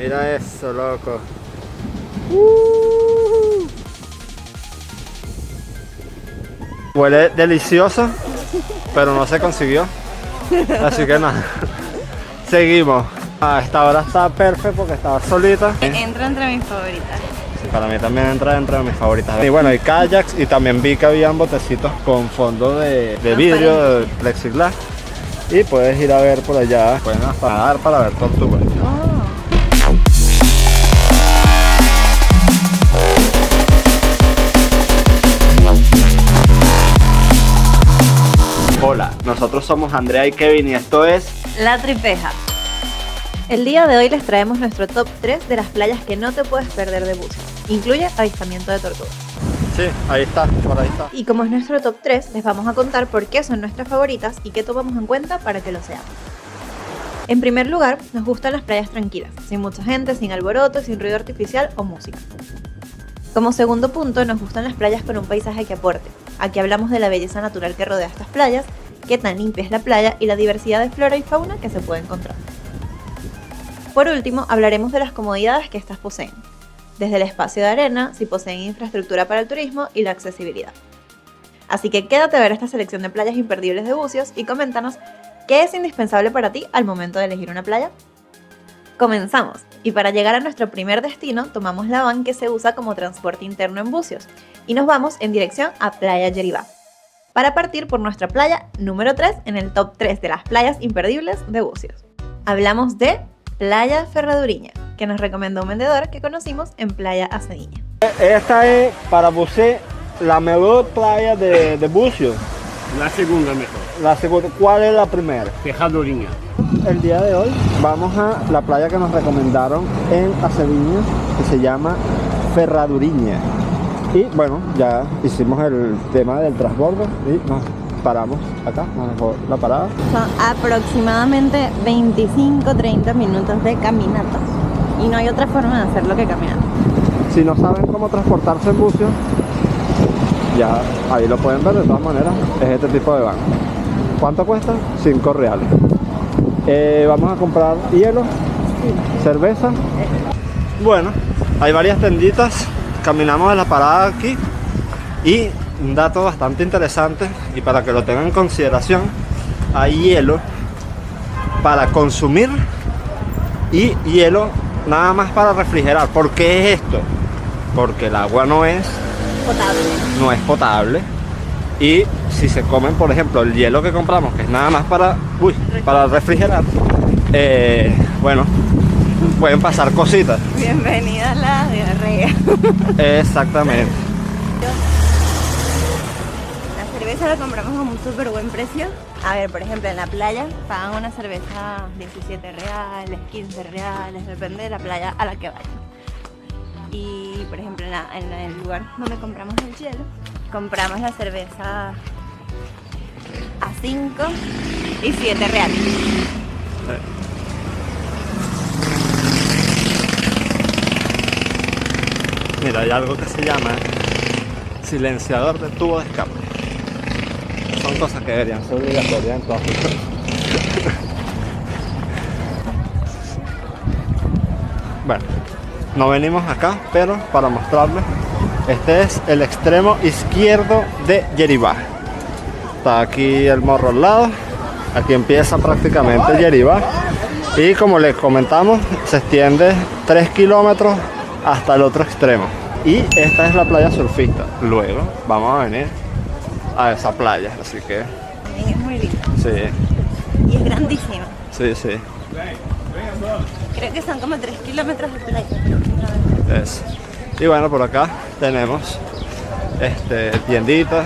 Mira eso, loco. Huele delicioso, pero no se consiguió. Así que nada. Seguimos. A esta hora está perfecto porque estaba solita. Entra entre mis favoritas. Sí, para mí también entra dentro de mis favoritas. Y bueno, hay kayaks y también vi que habían botecitos con fondo de vidrio, de plexiglas. Y puedes ir a ver por allá. Pueden hasta nadar para ver tortugas. Hola, nosotros somos Andrea y Kevin y esto es La Tripeja. El día de hoy les traemos nuestro top 3 de las playas que no te puedes perder de buceo. Incluye avistamiento de tortugas. Sí, ahí está, por ahí está. Y como es nuestro top 3, les vamos a contar por qué son nuestras favoritas y qué tomamos en cuenta para que lo sean. En primer lugar, nos gustan las playas tranquilas, sin mucha gente, sin alboroto, sin ruido artificial o música. Como segundo punto, nos gustan las playas con un paisaje que aporte. Aquí hablamos de la belleza natural que rodea estas playas, qué tan limpia es la playa y la diversidad de flora y fauna que se puede encontrar. Por último, hablaremos de las comodidades que estas poseen, desde el espacio de arena, si poseen infraestructura para el turismo y la accesibilidad. Así que quédate a ver esta selección de playas imperdibles de buceos y coméntanos qué es indispensable para ti al momento de elegir una playa. Comenzamos, y para llegar a nuestro primer destino tomamos la van que se usa como transporte interno en buceos y nos vamos en dirección a Playa Yeribá, para partir por nuestra playa número 3 en el top 3 de las playas imperdibles de buceos. Hablamos de Playa Ferraduriña, que nos recomendó un vendedor que conocimos en Playa Acediña. Esta es para bucear la mejor playa de buceo. La segunda mejor. La segunda, ¿cuál es la primera? Ferraduriña. El día de hoy vamos a la playa que nos recomendaron en Acediña, que se llama Ferraduriña. Y bueno, ya hicimos el tema del transbordo y nos paramos acá, nos dejó la parada. Son aproximadamente 25-30 minutos de caminata. Y no hay otra forma de hacerlo que caminando. Si no saben cómo transportarse en buceo, ya ahí lo pueden ver de todas maneras, es este tipo de van. ¿Cuánto cuesta? 5 reales. Vamos a comprar hielo, cerveza. Bueno, hay varias tenditas, caminamos de la parada aquí y un dato bastante interesante y para que lo tengan en consideración, hay hielo para consumir y hielo nada más para refrigerar. ¿Por qué es esto? Porque el agua no es potable y si se comen, por ejemplo, el hielo que compramos, que es nada más para refrigerar, bueno, pueden pasar cositas. Bienvenida a la diarrea. Exactamente. La cerveza la compramos a un súper buen precio. A ver, por ejemplo, en la playa pagan una cerveza 17 reales, 15 reales, depende de la playa a la que vayan. Y por ejemplo en el lugar donde compramos el hielo, compramos la cerveza a 5 y 7 reales. Mira, hay algo que se llama silenciador de tubo de escape. Son cosas que deberían ser obligatorias en todas las cosas. Bueno, no venimos acá, pero para mostrarles, este es el extremo izquierdo de Yeribá. Está aquí el morro al lado, aquí empieza prácticamente Yeribá y como les comentamos, se extiende 3 kilómetros hasta el otro extremo. Y esta es la playa surfista. Luego vamos a venir a esa playa, así que También es muy linda. sí, Y es grandísima. sí, sí. Creo que son como 3 kilómetros de playa. Eso. Y bueno, por acá tenemos tienditas,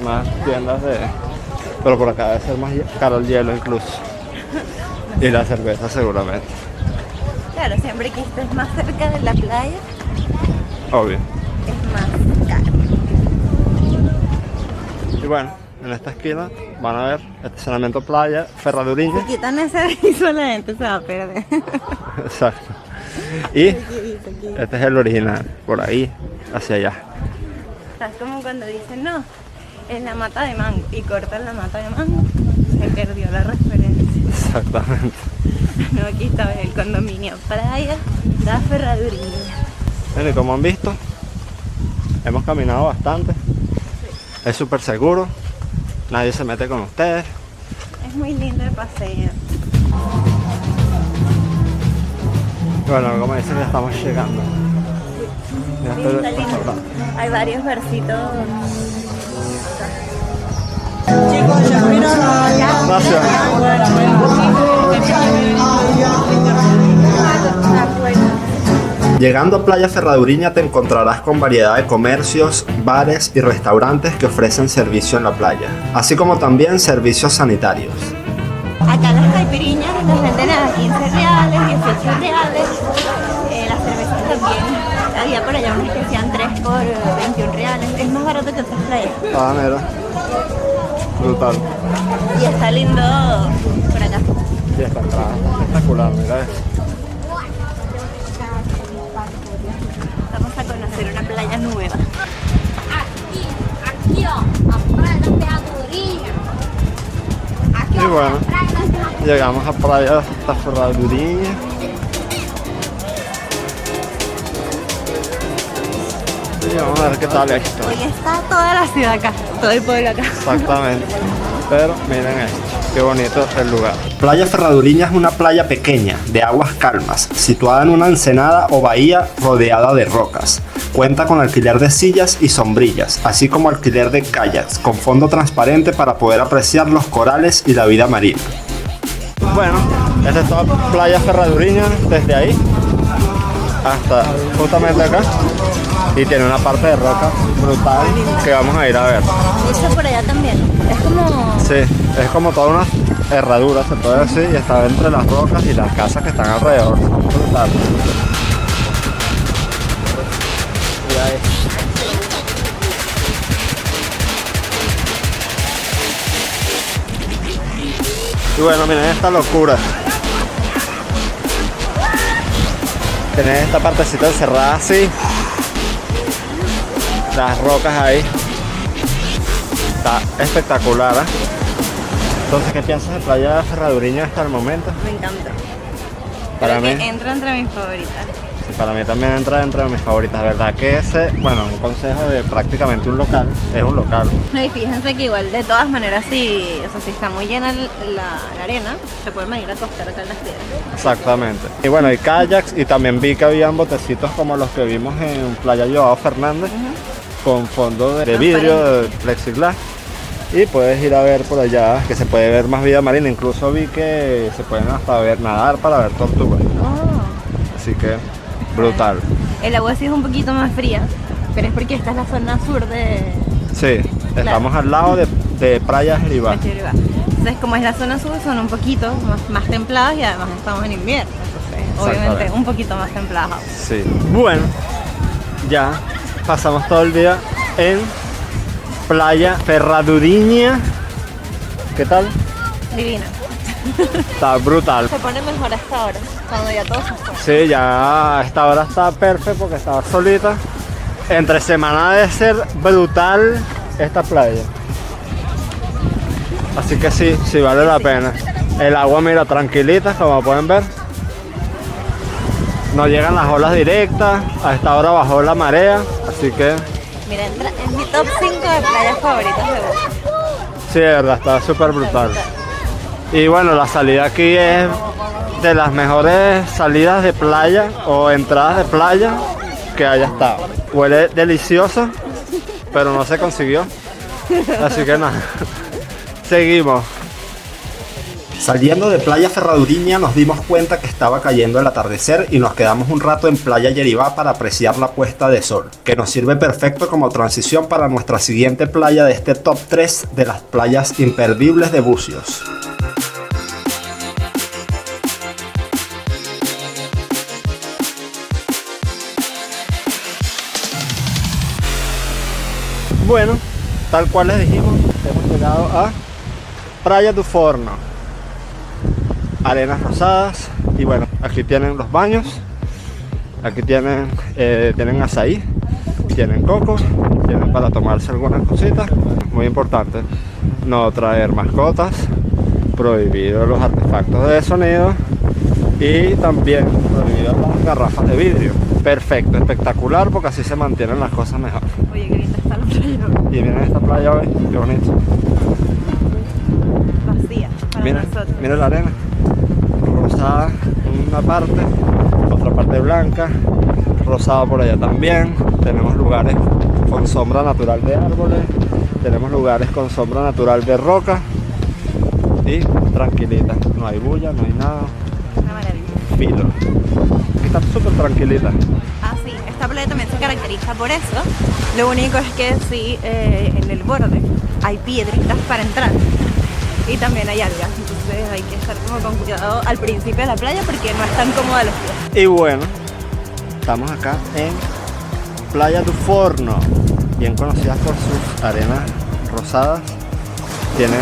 más tiendas de... Pero por acá debe ser más caro el hielo incluso. Y la cerveza seguramente. Claro, siempre que estés más cerca de la playa, Obvio. es más caro. Y bueno, en esta esquina van a ver estacionamiento playa, Ferraduriña. Si quitan ese aviso la gente se va a perder. Exacto. Y este es el original, por ahí, hacia allá. Es como cuando dicen, no, en la mata de mango y cortan la mata de mango, se perdió la referencia. Exactamente. No, aquí está el condominio Playa La Ferradurilla. Bueno, y como han visto, hemos caminado bastante. Es súper seguro, nadie se mete con ustedes. Es muy lindo el paseo. Bueno, como dicen, ya estamos llegando. Ya Sí, estoy está lindo. restaurante. Hay varios versitos. Llegando a Playa Ferraduriña te encontrarás con variedad de comercios, bares y restaurantes que ofrecen servicio en la playa, así como también servicios sanitarios. Acá las caipiriñas las venden a 15 reales, 18 reales. Las cervezas también. Había por allá unas que hacían 3 por 21 reales. Es más barato que otras playas. Ah, mira. Brutal. Y está lindo por acá. Y esta entrada espectacular, mira eso. Vamos a conocer una playa nueva. Aqui, ó, a Praia da Ferradura. Aqui, Y ó, bueno, a Praia da Ferradura. llegamos a Playa La Ferraduriña. Y vamos a ver qué tal esto. Hoy está toda la ciudad acá, todo el pueblo acá. Exactamente. Pero miren esto, qué bonito el lugar. Playa Ferraduriña es una playa pequeña, de aguas calmas, situada en una ensenada o bahía rodeada de rocas. Cuenta con alquiler de sillas y sombrillas, así como alquiler de kayaks con fondo transparente para poder apreciar los corales y la vida marina. Bueno, esta es toda Playa Ferraduriña desde ahí hasta justamente acá. Y tiene una parte de roca brutal que vamos a ir a ver. Y eso por allá también. Es como... Sí, es como toda una herradura, se puede decir, y está entre las rocas y las casas que están alrededor. Son brutales. Mira eso. Y bueno, miren esta locura. Tienen esta partecita encerrada así. Las rocas ahí. Está espectacular, ¿eh? Entonces, ¿qué piensas de Playa Ferraduriña hasta el momento? Me encanta. Para Creo mí, que entra entre mis favoritas. para mí también entra dentro de mis favoritas. Verdad que ese, bueno, un consejo de prácticamente un local, es un local. No, y fíjense que igual de todas maneras si está muy llena la arena, se pueden venir a acostar acá en las piedras. Exactamente. Y bueno, hay kayaks y también vi que habían botecitos como los que vimos en Playa Joao Fernández, con fondo de vidrio, de plexiglas. Y puedes ir a ver por allá, que se puede ver más vida marina. Incluso vi que se pueden hasta ver nadar para ver tortugas. Oh. Así que, brutal. El agua sí es un poquito más fría, pero es porque esta es la zona sur de Sí, estamos al lado de Playa Jeribá. Machiribá. Entonces, como es la zona sur, son un poquito más templadas y además estamos en invierno. Entonces, obviamente, Exactamente. un poquito más templadas. Sí. Bueno, ya pasamos todo el día en Playa Ferraduriña. ¿Qué tal? Divina. Está brutal. Se pone mejor hasta ahora, cuando ya todo se fue. Sí, ya a esta hora está perfecto porque estaba solita. Entre semana debe ser brutal esta playa. Así que sí, sí vale la pena. El agua, mira, tranquilita, como pueden ver. No llegan las olas directas. A esta hora bajó la marea, así que Mira, entra en mi top 5 de playas favoritas de Bogotá. sí, de verdad, está súper brutal. Y bueno, la salida aquí es de las mejores salidas de playa o entradas de playa que haya estado. Huele delicioso, pero no se consiguió. Así que nada, seguimos. Saliendo de Playa Ferraduriña nos dimos cuenta que estaba cayendo el atardecer y nos quedamos un rato en Playa Jeribá para apreciar la puesta de sol, que nos sirve perfecto como transición para nuestra siguiente playa de este top 3 de las playas imperdibles de Bucios. Bueno, tal cual les dijimos, hemos llegado a Praia do Forno. Arenas rosadas y bueno, aquí tienen los baños, aquí tienen azaí, tienen coco, tienen para tomarse algunas cositas. Muy importante no traer mascotas prohibido los artefactos de sonido y también prohibido las garrafas de vidrio. Perfecto, espectacular, porque así se mantienen las cosas mejor. Oye, qué linda está la playa. Y miren esta playa hoy, qué bonito. Vacía para Mira, nosotros. mira la arena, rosada en una parte, otra parte blanca, rosada por allá también. Tenemos lugares con sombra natural de árboles, tenemos lugares con sombra natural de roca y tranquilita, no hay bulla, no hay nada, Una maravilla. filo. Aquí está súper tranquilita. Ah, sí, esta playa también se caracteriza por eso. Lo único es que sí, en el borde hay piedritas para entrar y también hay algas, entonces hay que estar como con cuidado al principio de la playa porque no es tan cómoda los pies. Y bueno, estamos acá en Playa du Forno, bien conocida por sus arenas rosadas. Tiene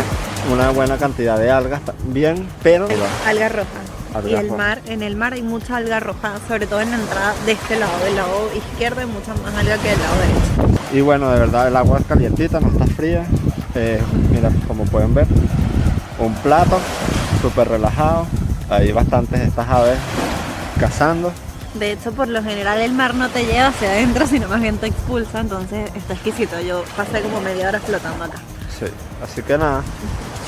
una buena cantidad de algas también, pero Alga roja. Alga Y el roja. mar, en el mar hay mucha alga roja, sobre todo en la entrada de este lado, del lado izquierdo hay mucha más alga que del lado derecho. Y bueno, de verdad el agua es calientita, no está fría. Mira, como pueden ver, un plato súper relajado. Hay bastantes de estas aves cazando. De hecho, por lo general el mar no te lleva hacia adentro, sino más bien te expulsa, entonces está exquisito. Yo pasé como media hora flotando acá. Sí, así que nada,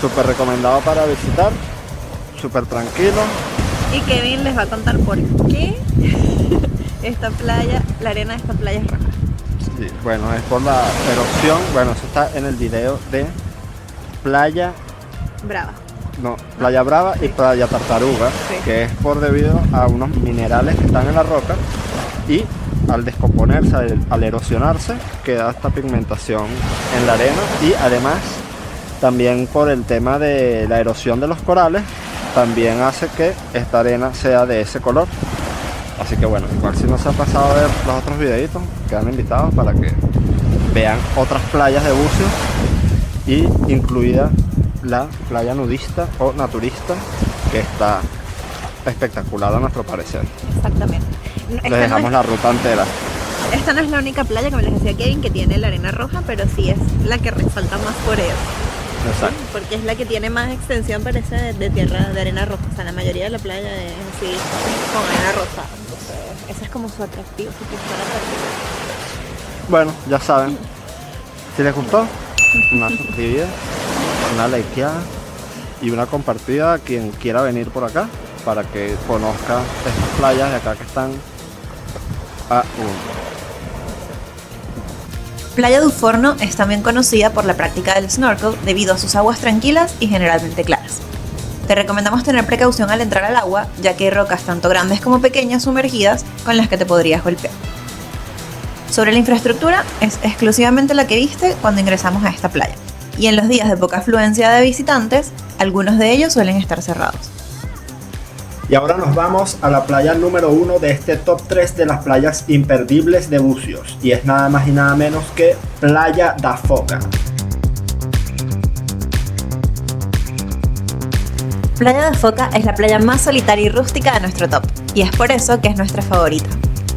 súper recomendado para visitar, súper tranquilo. Y Kevin les va a contar por qué esta playa, la arena de esta playa es roja. Sí, bueno, es por la erosión. Bueno, eso está en el video de Playa Brava y Playa Tartaruga, Sí. que es por debido a unos minerales que están en la roca y al descomponerse, al erosionarse, queda esta pigmentación en la arena. Y además también por el tema de la erosión de los corales, también hace que esta arena sea de ese color. Así que bueno, igual si no se ha pasado a ver los otros videitos, quedan invitados para que vean otras playas de buceo y incluida la playa nudista o naturista, que está espectacular a nuestro parecer. Exactamente. Les dejamos la ruta entera. Esta no es la única playa, como les decía Kevin, que tiene la arena roja, pero sí es la que resalta más por eso. Exacto. Porque es la que tiene más extensión, parece, de tierra, de arena roja. O sea, la mayoría de la playa es así, con arena rosa. Entonces, ese es como su atractivo, su principal atractivo. Bueno, ya saben, si les gustó, una suscribida, una likeada y una compartida a quien quiera venir por acá para que conozca estas playas de acá que están a uno. Playa du Forno es también conocida por la práctica del snorkel debido a sus aguas tranquilas y generalmente claras. Te recomendamos tener precaución al entrar al agua, ya que hay rocas tanto grandes como pequeñas sumergidas con las que te podrías golpear. Sobre la infraestructura, es exclusivamente la que viste cuando ingresamos a esta playa. Y en los días de poca afluencia de visitantes, algunos de ellos suelen estar cerrados. Y ahora nos vamos a la playa número 1 de este top 3 de las playas imperdibles de Bucios. Y es nada más y nada menos que Playa da Foca. Playa da Foca es la playa más solitaria y rústica de nuestro top, y es por eso que es nuestra favorita.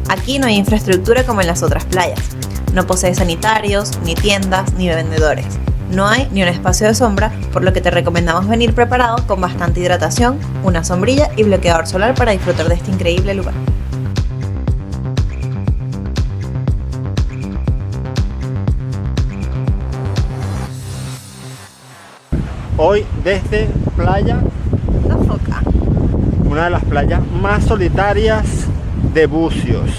Aquí no hay infraestructura como en las otras playas. No posee sanitarios, ni tiendas, ni vendedores. No hay ni un espacio de sombra, por lo que te recomendamos venir preparado con bastante hidratación, una sombrilla y bloqueador solar para disfrutar de este increíble lugar. Hoy desde Playa, La Foca. una de las playas más solitarias de Bucios.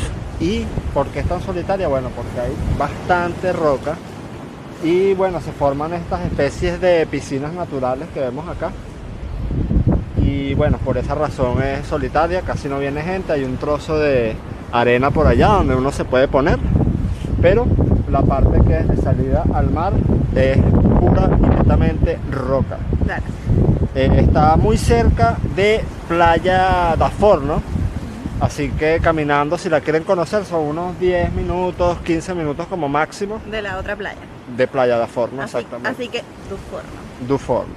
¿Y por qué es tan solitaria? Bueno, porque hay bastante roca y bueno, se forman estas especies de piscinas naturales que vemos acá. Y bueno, por esa razón es solitaria, casi no viene gente. Hay un trozo de arena por allá donde uno se puede poner, pero la parte que es de salida al mar es pura y netamente roca. Claro. Está muy cerca de Playa da Forno, así que caminando, si la quieren conocer, son unos 10 minutos, 15 minutos como máximo De la otra playa. de Playa da Forno, Así, exactamente. así que, Du Forno. Du Forno.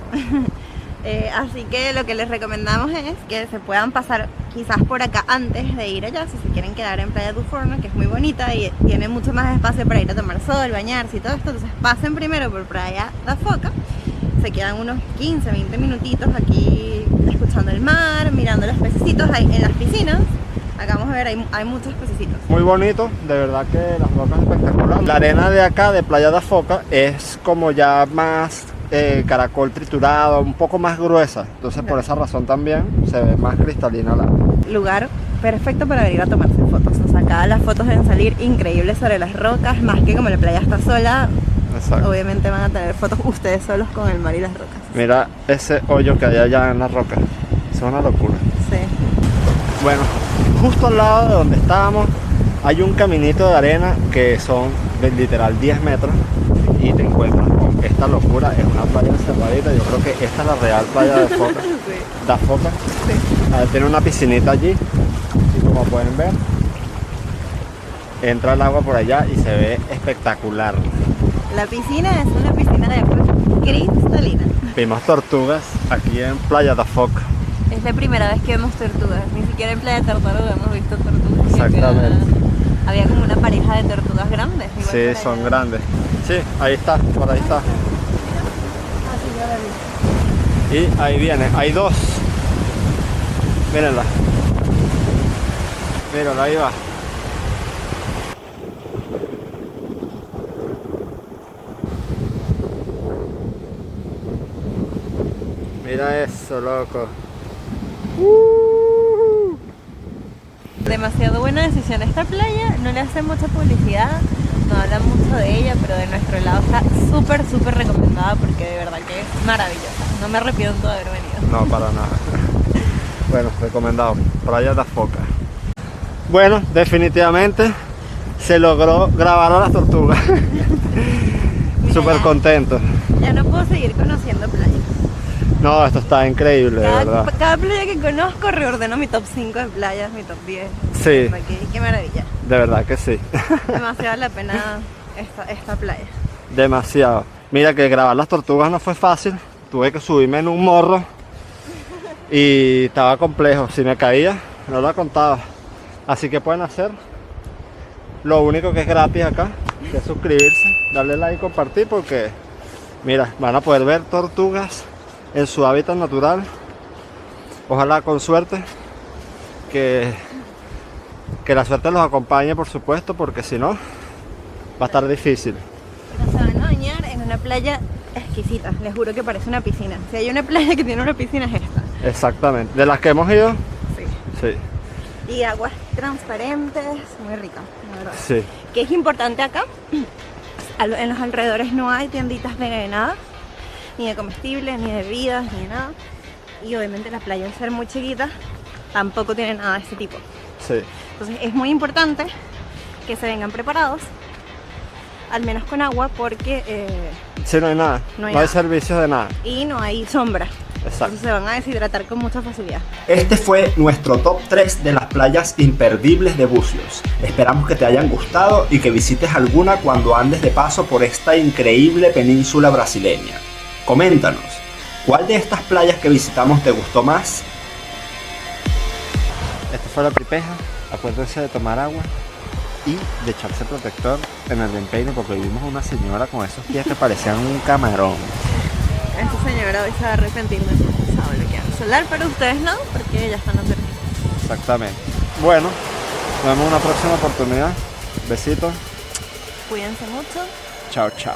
Así que lo que les recomendamos es que se puedan pasar quizás por acá antes de ir allá, si se quieren quedar en Playa du Forno, que es muy bonita y tiene mucho más espacio para ir a tomar sol, bañarse y todo esto. Entonces pasen primero por Playa da Foca, se quedan unos 15, 20 minutitos aquí escuchando el mar, mirando los pececitos en las piscinas. Acá vamos a ver, hay muchos pececitos. Muy bonito, de verdad que las rocas espectaculares. La arena de acá, de Playa da Foca, es como ya más caracol triturado, un poco más gruesa. Entonces por esa razón también se ve más cristalina la agua. Lugar perfecto para venir a tomarse fotos. O sea, acá las fotos deben salir increíbles sobre las rocas, más que como la playa está sola. Exacto. Obviamente van a tener fotos ustedes solos con el mar y las rocas. Mira ese hoyo que hay allá en la roca. Es una locura. Sí. Bueno, justo al lado de donde estábamos hay un caminito de arena que son literal 10 metros y te encuentras con esta locura. Es una playa cerradita, yo creo que esta es la real playa de Foca. Sí. Da Foca. Sí. Tiene una piscinita allí y como pueden ver entra el agua por allá y se ve espectacular. La piscina es una piscina de agua cristalina. Vimos tortugas aquí en Playa da Foca. Es la primera vez que vemos tortugas. Ni siquiera en Playa Tartaruga hemos visto tortugas. Exactamente. Había como una pareja de tortugas grandes. igual Sí, por son allá. grandes. Sí, ahí está, por ahí está. Y ahí viene, hay dos. Mírenla. Mírenla, ahí va. Mira eso, loco. Demasiado buena decisión. Esta playa no le hace mucha publicidad, no hablan mucho de ella, pero de nuestro lado está súper, súper recomendada porque de verdad que es maravillosa. No me arrepiento de haber venido. No, para nada. Bueno, recomendado. Playa da Foca. Bueno, definitivamente se logró grabar a las tortugas. Súper contento. Ya no puedo seguir conociendo playas. No, esto está increíble, de verdad. Cada playa que conozco reordeno mi top 5 de playas, mi top 10. Sí. O sea, qué maravilla. De verdad que sí. Demasiado la pena esta playa. Demasiado. Mira que grabar las tortugas no fue fácil. Tuve que subirme en un morro y estaba complejo. Si me caía, no lo contaba. Así que pueden hacer lo único que es gratis acá, que es suscribirse, darle like y compartir, porque mira, van a poder ver tortugas en su hábitat natural. Ojalá con suerte que la suerte los acompañe, por supuesto, porque si no va a estar difícil. Pero se van a bañar en una playa exquisita, les juro que parece una piscina. Si hay una playa que tiene una piscina es esta. Exactamente. De las que hemos ido, Sí. sí, Y aguas transparentes, muy rica, la verdad. sí. Que es importante acá, en los alrededores no hay tienditas de nada, ni de comestibles, ni de bebidas, ni de nada. Y obviamente la playa, al ser muy chiquita, tampoco tiene nada de este tipo. Sí. Entonces es muy importante que se vengan preparados, al menos con agua, porque Sí, no hay nada. No hay No hay nada. servicios de nada. y no hay sombra. Exacto. Entonces se van a deshidratar con mucha facilidad. Este fue nuestro top 3 de las playas imperdibles de Bucios. Esperamos que te hayan gustado y que visites alguna cuando andes de paso por esta increíble península brasileña. Coméntanos, ¿cuál de estas playas que visitamos te gustó más? Esta fue la Tripeja. Acuérdense de tomar agua y de echarse protector en el empeine, porque vimos una señora con esos pies que parecían un camarón. Esta señora hoy se va a arrepentir de pasado bloqueado solar, pero ustedes no, porque ya están advertidos. Exactamente. Bueno, nos vemos en una próxima oportunidad. Besitos. Cuídense mucho. Chao, chao.